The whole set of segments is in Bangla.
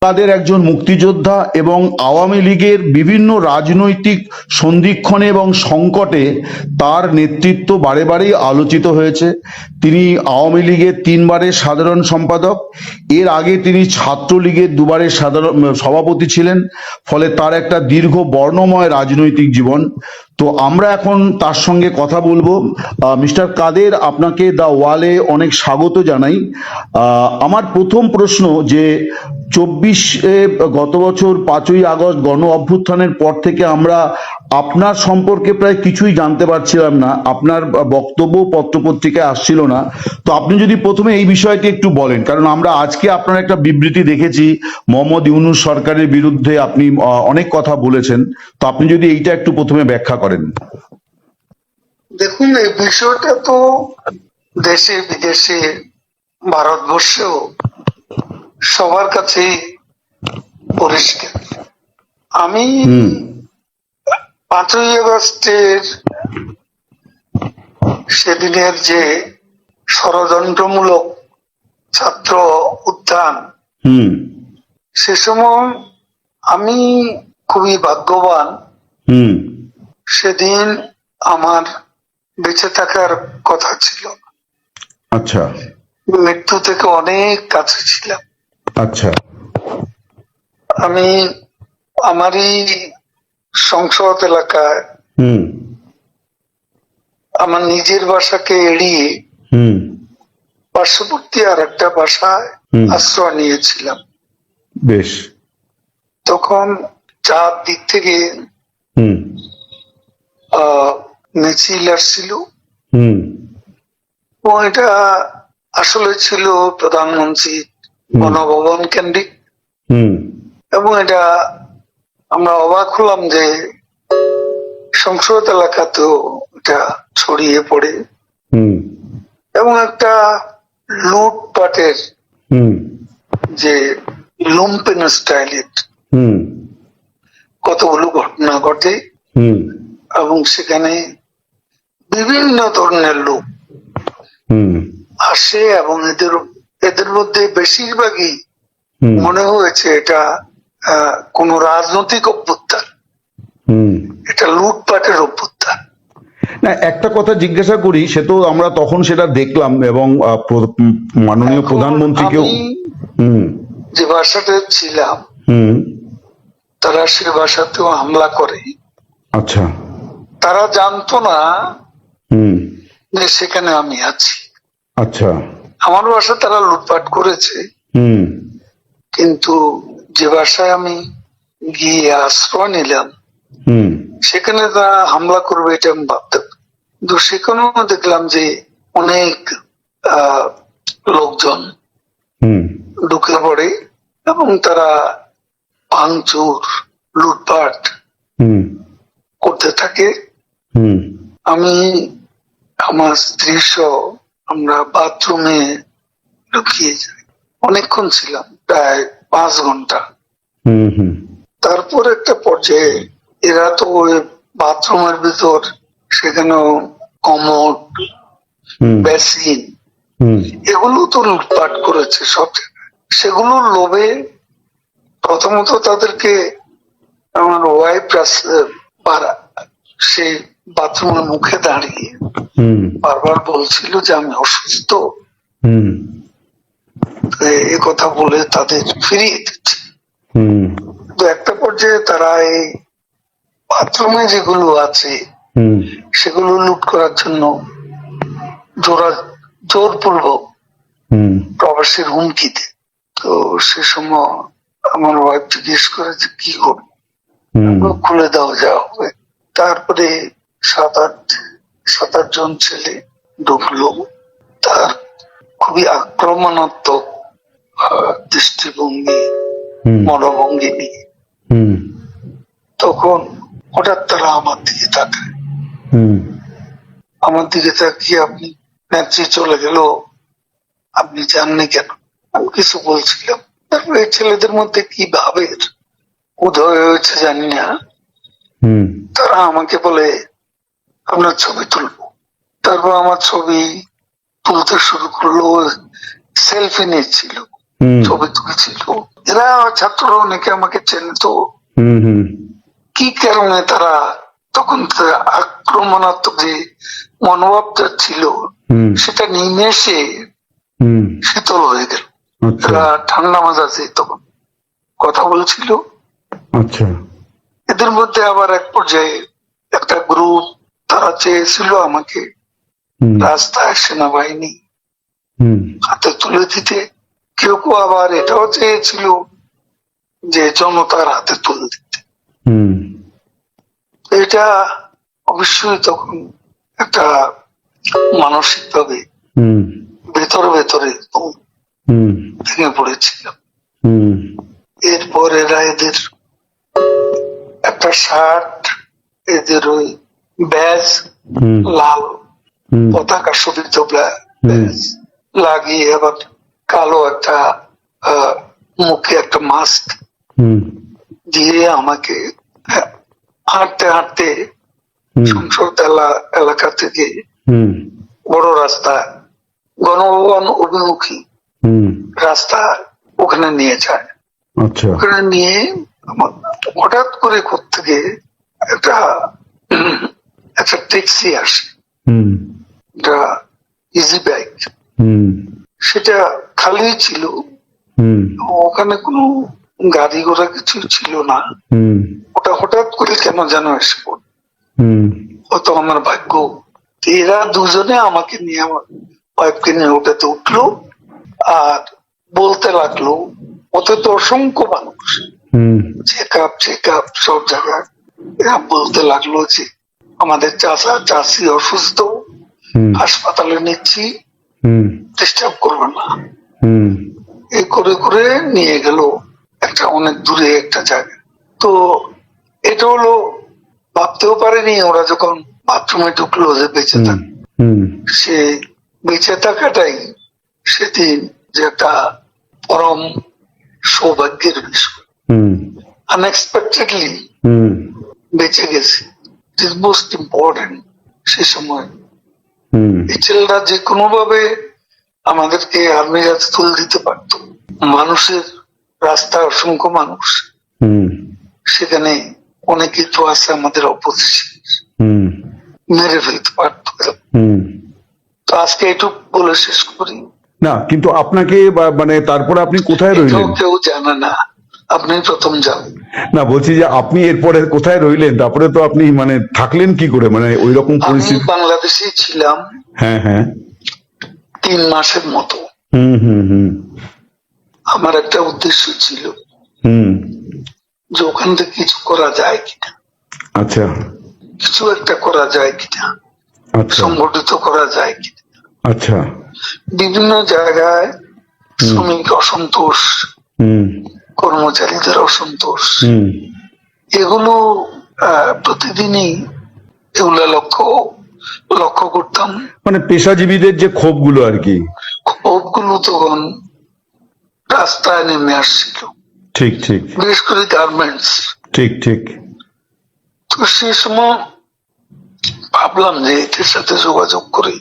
তাদের একজন মুক্তিযোদ্ধা এবং আওয়ামী লীগের বিভিন্ন রাজনৈতিক সন্ধিক্ষণে এবং সংকটে তার নেতৃত্ব বারে বারেই আলোচিত হয়েছে। তিনি আওয়ামী লীগের 3বারের সাধারণ সম্পাদক, এর আগে তিনি ছাত্রলীগের 2বারের সাধারণ সভাপতি ছিলেন, ফলে তার একটা দীর্ঘ বর্ণময় রাজনৈতিক জীবন। তো আমরা এখন তার সঙ্গে কথা বলবো। মিস্টার কাদের, আপনাকে দ্য ওয়ালে অনেক স্বাগত জানাই। আমার প্রথম প্রশ্ন যে 24 গত বছর 5ই আগস্ট গণ অভ্যুত্থানের পর থেকে আমরা আপনার সম্পর্কে প্রায় কিছুই জানতে পারছিলাম না, আপনার বক্তব্য পত্রপত্রিকায় আসছিল না। তো আপনি যদি প্রথমে এই বিষয়টি একটু বলেন, কারণ আমরা আজকে আপনার একটা বিবৃতি দেখেছি মোহাম্মদ ইউনূস সরকারের বিরুদ্ধে আপনি অনেক কথা বলেছেন। তো আপনি যদি এইটা একটু প্রথমে ব্যাখ্যা করেন। দেখুন, এই বিষয়টা তো দেশে বিদেশে ভারতবর্ষেও সবার কাছে পরিষ্কার। আমি 5ই আগস্টের সেদিনের যে ষড়যন্ত্রমূলক ছাত্র উত্থান, সে সময় আমি খুবই ভাগ্যবান। সেদিন আমার বেঁচে থাকার কথা ছিল। আচ্ছা। মৃত্যু থেকে অনেক কাছে ছিলাম। আচ্ছা। আমি আমারই সংসদ এলাকায় আমার নিজের বাসাকে এড়িয়ে পার্শ্ববর্তী আর একটা বাসায় আশ্রয় নিয়েছিলাম। বেশ। তখন চার দিক থেকে মিছিল আসছিল এবং এটা আসলে ছিল প্রধানমন্ত্রী গণভবন কেন্দ্রিক, এবং এটা আমরা অবাক হলাম যে সংসদ এলাকাতেও এটা ছড়িয়ে পড়ে এবং একটা লুটপাটের যে লুম্পেন স্টাইলের কতগুলো ঘটনা ঘটে এবং সেখানে বিভিন্ন ধরনের লোক আসে এবং এদের মধ্যে বেশিরভাগই মনে হয়েছে এটা কোন রাজনৈতিক অভ্যুত্থান, এটা লুটপাটের অভ্যুত্থান। না, একটা কথা জিজ্ঞাসা করি, সে তো আমরা তখন সেটা দেখলাম এবং মাননীয় প্রধানমন্ত্রীকেও যে বাসাতে ছিলাম তারা সে বাসাতেও হামলা করে। আচ্ছা। তারা জানতো না যে সেখানে আমি আছি। আচ্ছা। আমার বাসা তারা লুটপাট করেছে, কিন্তু যে বাসায় আমি গিয়ে আশ্রয় নিলাম সেখানে তারা হামলা করবে এটা আমি ভাবতাম। কিন্তু সেখানেও দেখলাম যে অনেক লোকজন ঢুকে পড়ে এবং তারা ভাঙচুর লুটপাট করতে থাকে। আমি আমার স্ত্রী সহ আমরা বাথরুমে ঢুকিয়ে যাই। অনেকক্ষণ ছিলাম, প্রায় 5 ঘন্টা। তারপর একটা পর্যায়ে এরা তো ওই বাথরুমের ভিতর সেখানেও কমোড, বেসিন এগুলো তো লুটপাট করেছে সব জায়গায়। সেগুলোর লোভে প্রথমত তাদেরকে আমার ওয়াইফ সেই বাথরুমের মুখে দাঁড়িয়ে বারবার বলছিল যে আমি অসুস্থ, এ কথা বলে তাদের ফিরিয়ে দিচ্ছে। তো একটা পর্যায়ে তারা এই বাথরুমে যেগুলো আছে সেগুলো লুট করার জন্য জোরপূর্বক প্রবাসীর হুমকি দেয়। তো সে সময় আমার ওয়াইফ জিজ্ঞেস করে যে কি করবো, খুলে দেওয়া যাওয়া হবে। তারপরে 7-8 জন ছেলে ঢুকলো, তার খুবই আক্রমণাত্মক দৃষ্টিভঙ্গি মনোভঙ্গি নিয়ে। তখন হঠাৎ তারা আমার দিকে তাকায়, আমার দিকে তাকিয়ে আপনি নেত্রী চলে গেল, আপনি জাননি কেন? আমি কিছু বলছিলাম। তারপরে এই ছেলেদের মধ্যে কি ভাবের উদয় হয়েছে জানি না, তারা আমাকে বলে আপনার ছবি তুলবো। তারপর আমার ছবি তুলতে শুরু করলো, সেলফি নিচ্ছিল। হুম ছবি তুলেছিল। এরা ছাত্র অনেকে আমাকে চেনে তো, হুম হুম কি কারণে তারা তখন আক্রমণাত্মক যে মনোভাবটা ছিল হুম সেটা নিমেষে হুম শীতল হয়ে গেল। আচ্ছা এরা ঠান্ডা মাজাজে তখন কথা বলছিল। আচ্ছা এদের মধ্যে আবার এক পর্যায়ে একটা গ্রুপ, তারা চেয়েছিল আমাকে হুম রাস্তায় সেনাবাহিনী হুম হাতে তুলে দিতে। কেউ কেউ আবার এটাও চেয়েছিল যে জনতার হাতে তুলে দিতে। হুম এটা অবশ্যই তখন একটা মানসিক ভাবে হুম ভেতরে ভেতরে হুম ভেঙে পড়েছিল। হুম এরপর এরা এদের একটা শার্ট, এদের ওই ব্যাজ, হুম লাল হুম পতাকা শোভিত ব্যাজ লাগিয়ে আবার কালো একটা মুখে একটা মাস্ক হুম দিয়ে আমাকে হাঁটতে হাঁটতে হুম সংসদ এলাকা থেকে হুম বড় রাস্তা, গণভবন অভিমুখী হুম রাস্তা, ওখানে নিয়ে যায়। আচ্ছা ওখানে নিয়ে হঠাৎ করে কোত্থেকে একটা একটা ট্যাক্সি আসে, হুম একটা ইজি বাইক, হুম সেটা খালি ছিল। হুম ওখানে কোনো গাড়ি ঘোড়া কিছু ছিল না। হুম ওটা হঠাৎ করে কেন যেন এসে পড়ল, হুম হয়তো আমার ভাগ্য। এরা দুজনে আমাকে নিয়ে, আমার ওয়াইফকে নিয়ে ওটাতে উঠলো আর বলতে লাগলো, ওতে তো অসংখ্য মানুষ, হুম চেক আপ সব জায়গায়। এরা বলতে লাগলো যে আমাদের চাচা চাচি অসুস্থ, হুম হাসপাতালে নিচ্ছি, হুম ডিস্টার্ব করবে না। হুম এই করে করে নিয়ে গেল একটা অনেক দূরে একটা জায়গা। তো এটা হলো, ভাবতেও পারেনি ওরা যখন বাথরুমে ঢুকলো যে বেঁচে হুম থাক, হুম সে বেঁচে থাকাটাই সেদিন যে একটা পরম সৌভাগ্যের বিষয়। হুম আনএক্সপেক্টেডলি হুম বেঁচে গেছে, ইট ইজ মোস্ট ইম্পর্টেন্ট। সে সময় হুম এই ছেলেরা যে কোনো ভাবে আমাদেরকে আর্মির হাতে তুলে দিতে পারতো। মানুষের রাস্তায় অসংখ্য মানুষ, হুম সেখানে অনেকেই তো আছে আমাদের অপোজিশন, হুম মেরে ফেলতে পারতো। হুম তো আজকে এটুকু বলে শেষ করি। না কিন্তু আপনাকে মানে তারপরে আপনি কোথায় এটাও রইলেন? কেউ জানে না, আপনি প্রথম যাবেন। না বলছি যে আপনি এরপরে কোথায় রইলেন, তারপরে তো আপনি মানে থাকলেন কি করে, মানে ওই রকম আমি পরিস্থিতি? বাংলাদেশে ছিলাম হ্যাঁ হ্যাঁ 3 মাসের মতো। হুম হুম হুম আমার একটা উদ্দেশ্য ছিল হুম যে ওখান থেকে কিছু করা যায় কিনা, আচ্ছা কিছু একটা করা যায় কিনা, আচ্ছা সংগঠিত করা যায় কিনা। আচ্ছা বিভিন্ন জায়গায় শ্রমিক অসন্তোষ, হুম কর্মচারীদের অসন্তোষ, হুম এগুলো প্রতিদিনই এগুলা লক্ষ্য লক্ষ্য করতাম। মানে পেশাজীবীদের যে ক্ষোভগুলো আর কি। ক্ষোভগুলো তখন রাস্তায় নেমে আসছিল, ঠিক ঠিক বিশেষ করে গার্মেন্টস। ঠিক ঠিক তো সে সময় ভাবলাম যে এদের সাথে যোগাযোগ করে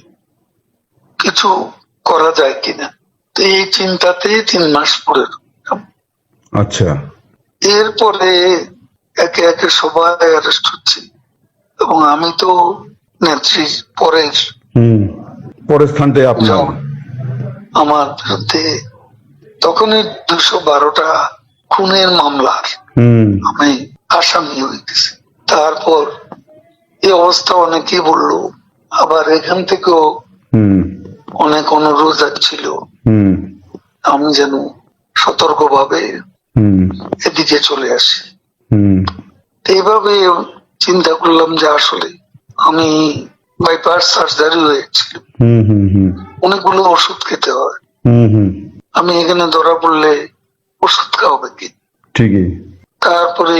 কিছু করা যায় কিনা। তো এই চিন্তাতেই 3 মাস পরে রইলাম। আচ্ছা এরপরে একে একে সবাই অ্যারেস্ট হচ্ছে এবং আমি তো নেত্রী পরের, হুম পরের স্থানটাই আপনার। যেমন আমার বিরুদ্ধে তখনই 212টা খুনের মামলার হুম আমি আসামি হয়ে গেছি। তারপর এই অবস্থা অনেকেই বললো, আবার এখান থেকেও হুম অনেক অনুরোধ ছিল হুম আমি যেন সতর্কভাবে হুম এদিকে চলে আসি। হুম তো এইভাবে চিন্তা করলাম যে আসলে আমি বাইপাস সার্জারি হয়েছিল, হুম হুম হুম অনেকগুলো ওষুধ খেতে হয়। হুম হুম আমি এখানে ধরা পড়লে ওষুধ খাওয়াবে কি? ঠিকই তারপরে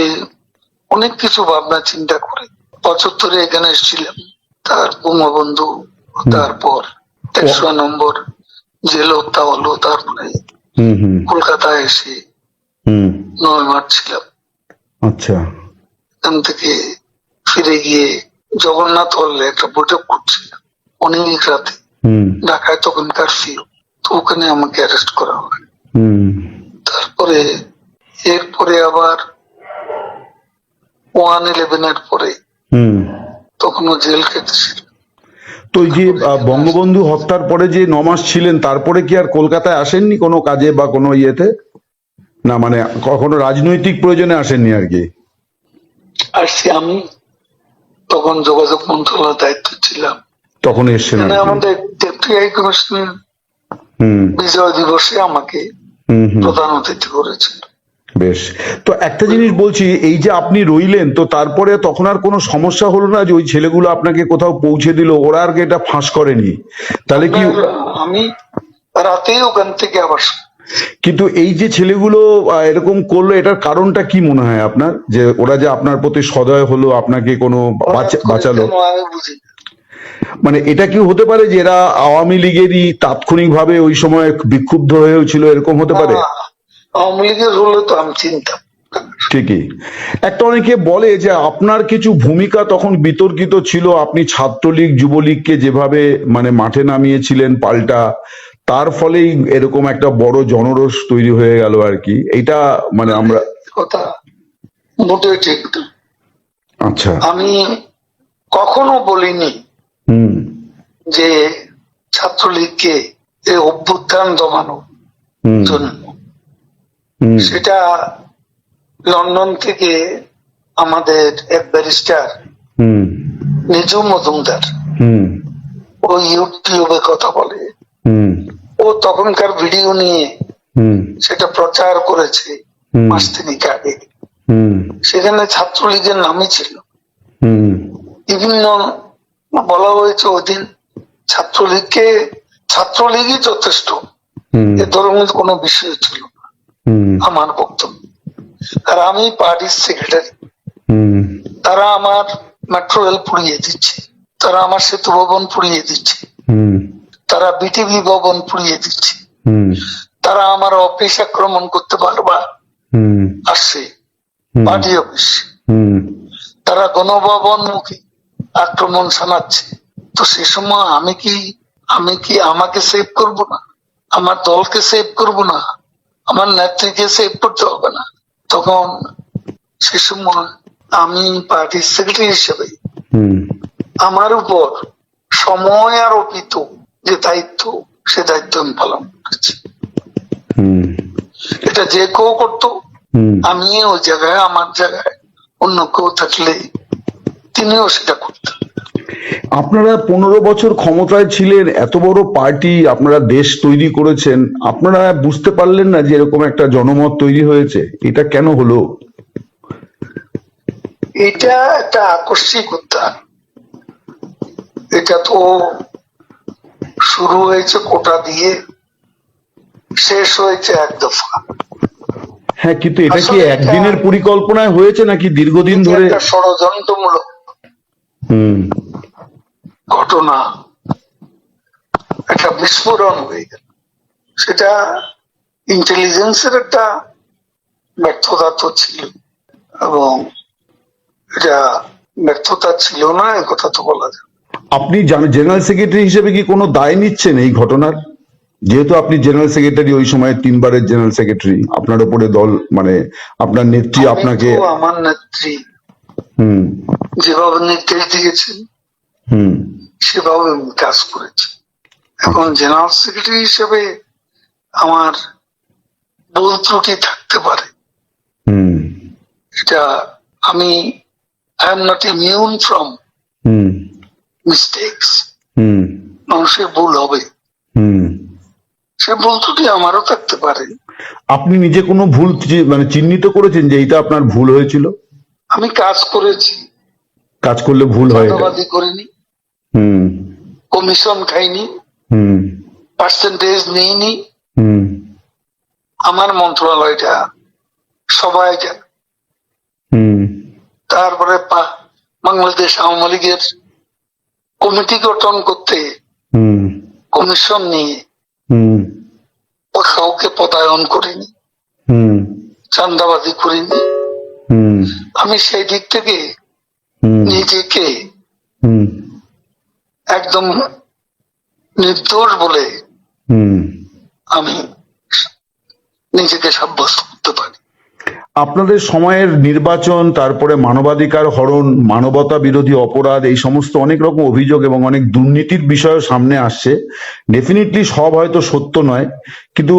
অনেক কিছু ভাবনা চিন্তা করে 75-এ এখানে এসেছিলাম, তার বঙ্গবন্ধু, তারপর 101 নম্বর জেল হত্যা হলো, তারপরে হুম হুম কলকাতায় এসে হুম 9 মাস ছিলাম। আচ্ছা এখান থেকে ফিরে গিয়ে জগন্নাথ হলে একটা বৈঠক করছিলাম অনেক রাতে, হুম ঢাকায় তখন কারফিউ। তো ওখানে আমাকে অ্যারেস্ট করা হয়। হুম তারপরে এরপরে আবার 1/11 পরে হুম তখনও জেল খেটেছিল। তো এই যে বঙ্গবন্ধু হত্যার পরে যে 9 মাস ছিলেন, তারপরে কি আর কলকাতায় আসেননি কোনো কাজে বা কোনো ইয়েতে? না মানে কখনো রাজনৈতিক প্রয়োজনে আসেননি আর কি? আসছি আমি, তখন যোগাযোগ মন্ত্রণালয়ের দায়িত্ব ছিলাম। তখন এসছেন আর এখানে কি? আমাদের ডেপুটি হাই কমিশনার হুম বিজয় দিবসে আমাকে হুম হুম প্রধান অতিথি করেছিল। বেশ। তো একটা জিনিস বলছি, এই যে আপনি রইলেন, তো তারপরে তখন আর কোনো সমস্যা হলো না যে ওই ছেলেগুলো আপনাকে কোথাও পৌঁছে দিল, ওরা আর কি এটা ফাঁস করেনি? তাহলে কি? আপনার আমি রাতেই ওখান থেকে আবার কিন্তু এই যে ছেলেগুলো এরকম করলো, এটার কারণটা কি মনে হয় আপনার, যে ওরা যে আপনার প্রতি সদয় হলো, আপনাকে কোনো হঠাৎ করে বাঁচালো? কেন আমি বুঝি না। মানে এটা কি হতে পারে যে এরা আওয়ামী লীগেরই তাৎক্ষণিকভাবে ওই সময় বিক্ষুব্ধ হয়েছিল, এরকম হতে পারে? না, আওয়ামী লীগের হলে তো আমি চিনতাম। ঠিকই। একটা অনেকে বলে যে আপনার কিছু ভূমিকা তখন বিতর্কিত ছিল, আপনি ছাত্রলীগ যুবলীগকে যেভাবে মানে মাঠে নামিয়েছিলেন পাল্টা, তার ফলেই এরকম একটা বড় জনরোষ তৈরি হয়ে গেল আর কি, এটা মানে আমরা। কথা মোটেই ঠিক না। আচ্ছা। আমি কখনো বলিনি হুম যে ছাত্রলীগকে এই অভ্যুত্থান দমানোর হুম জন্য। হুম সেটা লন্ডন থেকে আমাদের এক ব্যারিস্টার হুম নিজু মজুমদার, হুম ও ইউটিউবে কথা বলে, হুম ও তখনকার ভিডিও নিয়ে হুম সেটা প্রচার করেছে হুম মাস তিনেক আগে। হুম সেখানে ছাত্রলীগের নামই ছিল। হুম বিভিন্ন বলা হয়েছে ওই দিন ছাত্রলীগকে, ছাত্রলীগই যথেষ্ট, হুম এ ধরনের কোনো বিষয় ছিল না হুম আমার বক্তব্য। আর আমি পার্টির সেক্রেটারি, হুম তারা আমার মেট্রো রেল পুড়িয়ে দিচ্ছে, তারা আমার সেতু ভবন পুড়িয়ে দিচ্ছে, হুম তারা বিটিভি ভবন পুড়িয়ে দিচ্ছে, হুম তারা আমার অফিস আক্রমণ করতে পারবা হুম আসছে, হুম পার্টি অফিস, হুম তারা গণভবন মুখী আক্রমণ শানাচ্ছে। তো সে সময় আমি কি আমাকে সেভ করব না? আমার দলকে সেভ করব না? আমার নেত্রীকে সেভ করতে হবে না? তখন সে সময় আমি পার্টির সেক্রেটারি হিসেবে হুম আমার উপর সময় আরোপিত যে দায়িত্ব, সে দায়িত্ব আমি পালন করেছি। হুম এটা যে কেউ করতো, হুম আমি ওই জায়গায়, আমার জায়গায় অন্য কেউ থাকলে তিনিও সেটা করতেন। আপনারা 15 বছর ক্ষমতায় ছিলেন, এত বড় পার্টি, আপনারা দেশ তৈরি করেছেন, আপনারা বুঝতে পারলেন না যে এরকম একটা জনমত তৈরি হয়েছে? এটা কেন হলো? এটা একটা আকস্মিক উত্থান। এটা তো শুরু হয়েছে কোটা দিয়ে, শেষ হয়েছে এক দফা। হ্যাঁ, কিন্তু এটা কি আসলে এটা একদিনের পরিকল্পনায় হয়েছে নাকি দীর্ঘদিন ধরে? একটা ষড়যন্ত্রমূলক হুম ঘটনা, একটা বিস্ফোরণ হয়ে গেল। সেটা ইন্টেলিজেন্সের একটা ব্যর্থতা তো ছিল, এবং এটা ব্যর্থতা ছিল না এ কথা তো বলা যায়। আপনি জেনারেল সেক্রেটারি হিসেবে কি কোনো দায় নিচ্ছেন এই ঘটনার? যেহেতু আপনি জেনারেল সেক্রেটারি, ওই সময় 3 বারের জেনারেল সেক্রেটারি, আপনার উপরে দল মানে আপনার নেত্রী আমি আপনাকে। তো আমার নেত্রী হুম যেভাবে নির্দেশ দিয়েছেন হুম সেভাবে আমি কাজ করেছি। এখন জেনারেল সেক্রেটারি হিসেবে আমার ভুল ত্রুটি থাকতে পারে, হুম এটা আমি I am not immune from hmm mistakes. Hmm মানুষের ভুল হবে, হুম সে ভুল ত্রুটি আমারও থাকতে পারে। আপনি নিজে কোনো ভুল মানে চিহ্নিত করেছেন যে এইটা আপনার ভুল হয়েছিল? আমি কাজ করেছি, কাজ করলে ভুল হয় এটা? চাঁদাবাজি করিনি, হুম কমিশন খাইনি, হুম পার্সেন্টেজ নিইনি। হুম আমার মন্ত্রণালয়টা সবাই জানে। হুম তারপরে বাংলাদেশ আওয়ামী লীগের কমিটি গঠন করতে হুম কমিশন নিয়ে হুম কাউকে পদায়ন করিনি, হুম চাঁদাবাজি করিনি। হুম আমি সেই দিক থেকে হুম নিজেকে হুম একদম নির্দোষ বলে হুম আমি নিজেকে সাব্যস্ত করতে পারি। আপনাদের সময়ের নির্বাচন, তারপরে মানবাধিকার হরণ, মানবতা বিরোধী অপরাধ, এই সমস্ত অনেক রকম অভিযোগ এবং অনেক দুর্নীতির বিষয়ও সামনে আসছে। ডেফিনেটলি সব হয়তো সত্য নয়, কিন্তু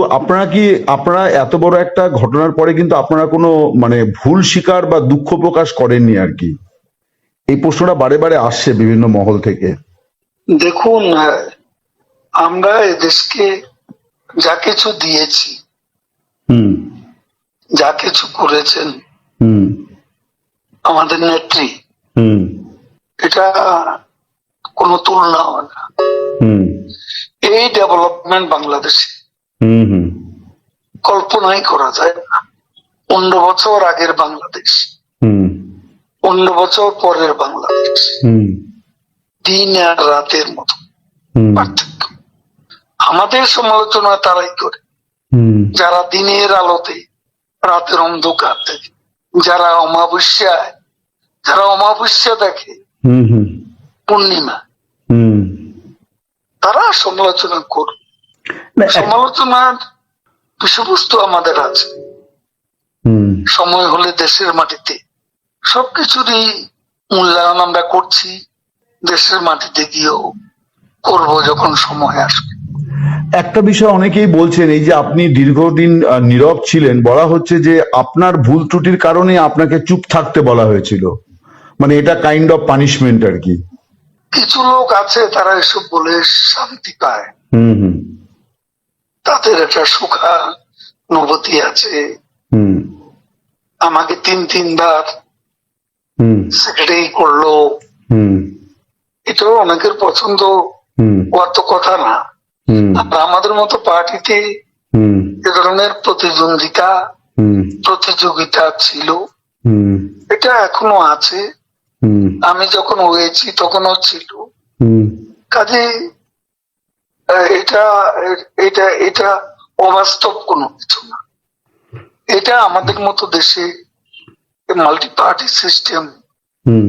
আপনারা এত বড় একটা ঘটনার পরে কিন্তু আপনারা কোনো মানে ভুল স্বীকার বা দুঃখ প্রকাশ করেননি আর কি। এই প্রশ্নটা বারে বারে আসছে বিভিন্ন মহল থেকে। দেখুন, আমরা এদেশকে যা কিছু দিয়েছি, হুম যা কিছু করেছেন হুম আমাদের নেত্রী, হুম এটা কোনো তুলনা হয় না। হুম এই ডেভেলপমেন্ট বাংলাদেশে হুম হুম কল্পনাই করা যায় না। 15 বছর আগের বাংলাদেশ, হুম 15 বছর পরের বাংলাদেশ, হুম দিন আর রাতের মতো হুম পার্থক্য। আমাদের সমালোচনা তারাই করে হুম যারা দিনের আলোতে রাতের অন্ধকার দেখে, যারা অমাবস্যা দেখে হুম হুম পূর্ণিমা, হুম তারা সমালোচনা করবে। না, সমালোচনার বিষয়বস্তু আমাদের আছে। হুম সময় হলে দেশের মাটিতে সবকিছুরই মূল্যায়ন আমরা করছি, দেশের মাটিতে গিয়েও করব যখন সময় আসবে। একটা বিষয় অনেকেই বলছেন, এই যে আপনি দীর্ঘদিন নীরব ছিলেন, বলা হচ্ছে যে আপনার ভুল ত্রুটির কারণে আপনাকে চুপ থাকতে বলা হয়েছিল, মানে এটা কাইন্ড অফ পানিশমেন্ট আর কি। কিছু লোক আছে তারা এসব বলে শান্তি পায়, হুম হুম তাদের একটা সুখানুভূতি আছে। হুম আমাকে তিনবার হুম সেক্রেটারি করলো, হুম এটাও অনেকের পছন্দ হুম হওয়ার তো কথা না। হুম আর আমাদের মতো পার্টিতে হুম এ ধরনের প্রতিযোগিতা ছিল, হুম এটা এখনো আছে। হুম আমি যখন হয়েছি তখনও ছিল। হুম কাজে এটা এটা এটা অবাস্তব কোনো কিছু না। এটা আমাদের মতো দেশে মাল্টি পার্টি সিস্টেম, হুম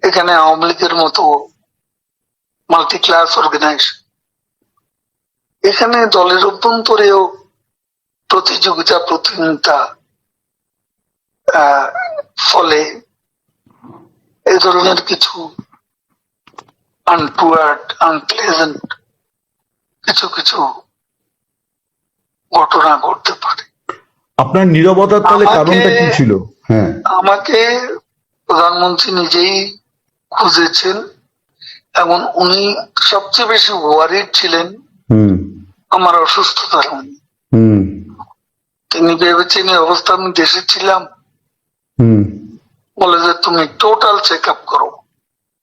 এখানে আওয়ামী লীগের মতো মাল্টি ক্লাস অর্গানাইজেশন, এখানে দলের অভ্যন্তরেও প্রতিদ্বন্দ্বিতা ফলে এই ধরনের কিছু আনপ্লেজেন্ট কিছু ঘটনা ঘটতে পারে। আপনার নীরবতার তাহলে কারণটা কি ছিল? হ্যাঁ, আমাকে প্রধানমন্ত্রী নিজেই খুঁজেছেন এবং উনি সবচেয়ে বেশি ওয়ারিড ছিলেন হুম আমার অসুস্থতার জন্য। হুম তিনি ভেবেছেন এই অবস্থা আমি দেশে ছিলাম, হুম বলে যে তুমি টোটাল চেক আপ করো,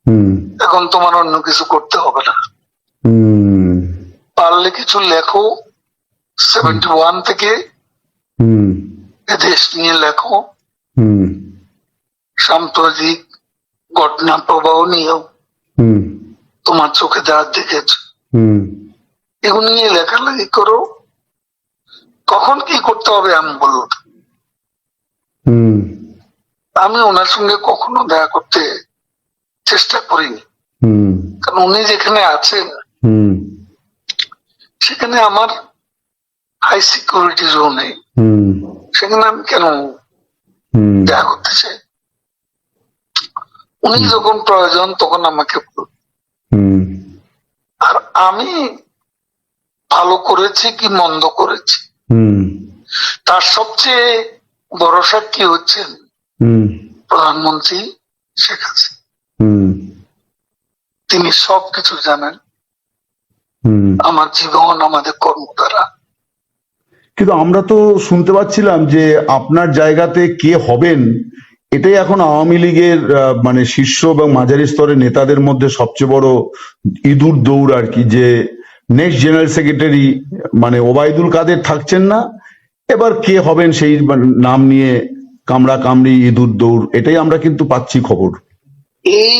হুম এখন তোমার অন্য কিছু করতে হবে না, হুম পারলে কিছু লেখো, 71 থেকে হুম দেশ নিয়ে লেখো, হুম সাম্প্রতিক ঘটনা প্রবাহ নিয়েও হুম তোমার চোখে যা দেখেছ হুম এগুলো নিয়ে লেখালেখি করো, কখন কি করতে হবে আমি বলবো। হুম আমি ওনার সঙ্গে কখনো দেখা করতে চেষ্টা করিনি, হুম কারণ উনি যেখানে আছেন হুম সেখানে আমার হাই সিকিউরিটি জোনে, হুম সেখানে আমি কেন হুম দেখা করতে চাই? উনি যখন প্রয়োজন তখন আমাকে বলুন। হুম আর আমি ভালো করেছি কি মন্দ করেছি হুম তার সবচেয়ে বড় সাক্ষী হচ্ছেন হুম প্রধানমন্ত্রী শেখ হাসিনা। হুম তিনি সবকিছু জানেন, হুম আমার জীবন, আমাদের কর্মধারা। কিন্তু আমরা তো শুনতে পাচ্ছিলাম যে আপনার জায়গাতে কে হবেন এটাই এখন আওয়ামী লীগের মানে শীর্ষ এবং মাঝারি স্তরের নেতাদের মধ্যে সবচেয়ে বড় ইঁদুর দৌড় আর কি, যে নেক্সট জেনারেল সেক্রেটারি মানে ওবায়দুল কাদের থাকছেন না, এবার কে হবেন সেই নাম নিয়ে কামড়া কামড়ি ইঁদুর দৌড়, এটাই আমরা কিন্তু পাচ্ছি খবর। এই